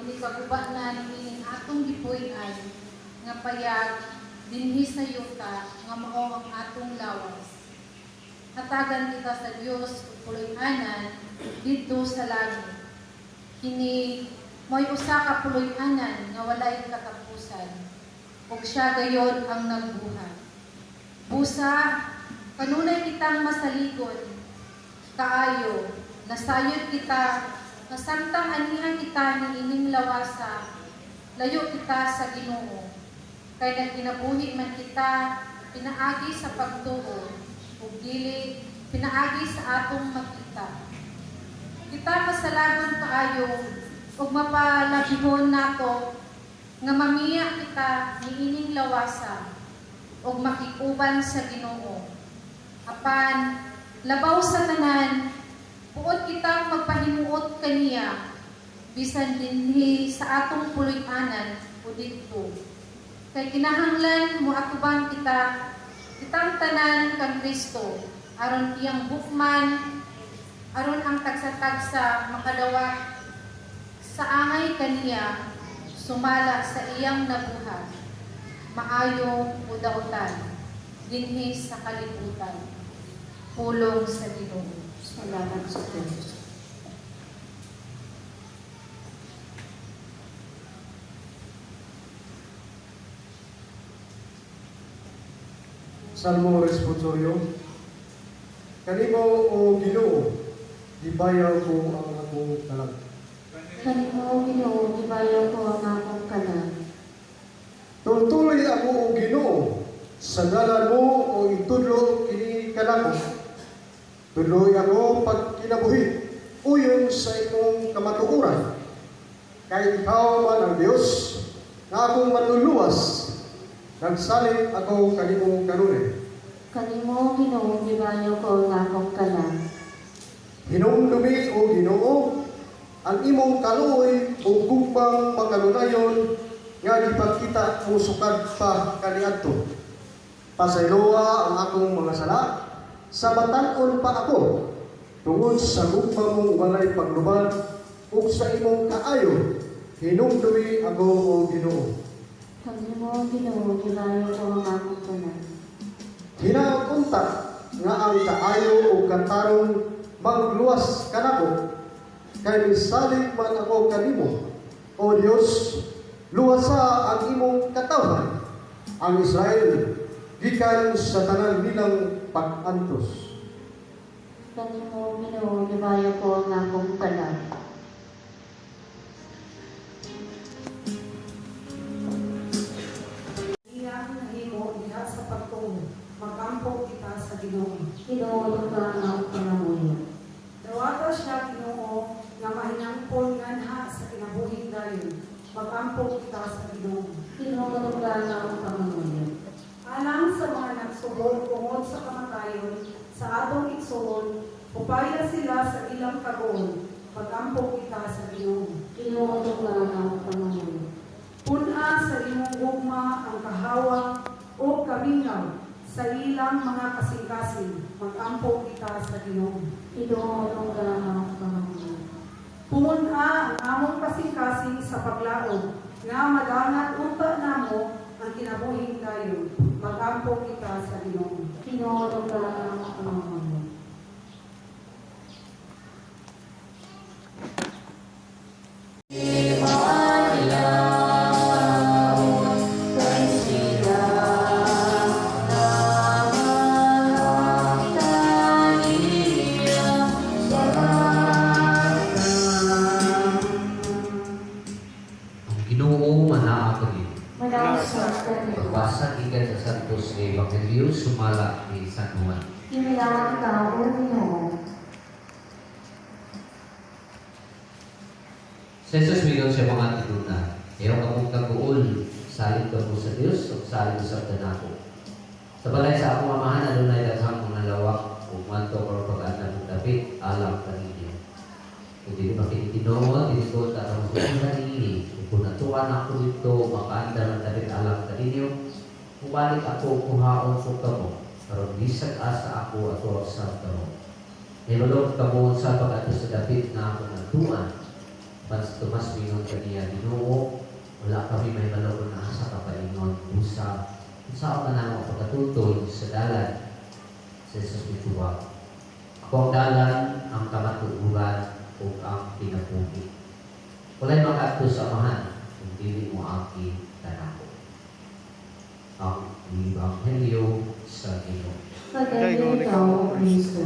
ini kaguba na ining atong gipuy-an nga payag dinhi sa yuta nga mao ang atong lawas. Hatagan kita sa Dios ug puloy-anan didto sa langit. Kini mo'y usa ka puloy-anan nga walay katapusan. Ug siya gayon ang nagbuhat. Busa kanunay kitang masaligon kaayo, nasayod kita, nasantang anihan kita ni ining lawasa, layo kita sa Ginoo. Kay nagkinabuhi man kita, pinaagi sa pagtuo, ug dili pinaagi sa atong makita. Kita masalagon kaayo, ug mapalabihon nato, nga mamiya kita ni ining lawasa, ug makikuban sa Ginoo. Apan, labaw sa tanan, puot kitang magpahimuot kaniya, bisan dinhi sa atong puloy-anan o dito. Kay kinahanglan mo atuban kitang tanan kang Kristo, aron iyang bukman, aron ang tagsa-tagsa makadawat sa angay kaniya, sumala sa iyang nabuhat, maayo o dautan, dinhi sa kalibutan. Pulong sa Ginoo. Salamat sa Diyos. Salmo responsorio. Kanimo o Ginoo, gibayaw ko ang akong kalag. Kanimo, Ginoo, gibayaw ko ang akong kalag. Tuloy ako o Ginoo, sa ngalan mo o itudlo kini kanako. Tuloy ako pag kinabuhi, uyon sa imong kamatuoran. Kay ikaw man ang Diyos, na akong manluluwas, nagsalit ako kanimong kanunay. Kanimo, Ginoo, gibayaw ko ang akong kalag. Hinumdumi o Ginoo, ang imong kaluoy o gumbang pagkalunayon nga gipakita mo sukad pa kaniadto. Pasayloa ang akong mga sala, sa batan-on pa ako, tungod sa gumbang mong walay paglubad, ug sa imong kaayo, hinumdumi ako o Ginoo. Kanimo, Ginoo, gibayaw ko ang akong kalag. Hinakunta nga ang kaayo o kantarong magluwas kanako, kay misalig man ako kanimo, o Dios, luwasa ang imong katawhan, ang Israel, gikan sa tanan nilang pag-antos. Kanimo, Ginoo, gibayaw ko ang akong kalag. Iyang nahimo diha sa pagtuo, magampo kita sa Ginoo. Ginoo, ka ang akong pangamuyo. Dawata siya Ginoo nga mahinangpon nganha sa kinabuhing dayon. Magampo kita sa Ginoo. Ginoo, ka ang akong pangamuyo. Alang sa mga nagsugod tungod sa kamatayon, sa atong igsuon, upaya sila sa ilang kagoon. Magampo kita sa Ginoo. Ginoo, ka ang akong pangamuyo. Puna sa imong gugma ang kahawa o kamingaw sa ilang mga kasing-kasing. Magampo kita sa Ginoo. Ginoo, ka ang akong pangamuyo. Puna ang among kasing-kasing sa paglaog, nga madangat unta namo ang kinabuhing dayon. Magampo kita sa Ginoo. Ginoo, ka ang akong pangamuyo. Ginoo manaa kami. Manaw sa kanila. Pagbasa gikan sa Santos Evangelio sumala ni San Juan. Kinilang ka, O Ginoo. Sa Jesus miyon siya mga tiduna. Ayaw akong kaguol, salit ka po sa Diyos o salit sa tanako. Sa balay sa akong amahan, adunay daghang mga lawak o manto o pag-anak ng dapit, alam kanina. Kung di makikinoo, dinikot at ang susunod nini. Kung natuan ako dito, makaanda ng dapit alam kanina. Bumalik ako kuhaon ko kamo. Karon bisag asa ako at sa kamo. Nilolog kamo sa pag-ato sa dapit na akong natuan. Tumas mingon kaniya, Ginoo, wala kami may malawon na asa kapaingon, usa, saan ka na ako pagkatutol sa dalan sa Jesus Bituwa. Ako ang dalan, ang kamatuguran, o ang pinapugi. Wala'y makato sa amahan, kung dili mo aki tanako. Ang Ebanghelyo sa Ginoo. Pagdating ikaw, Kristo.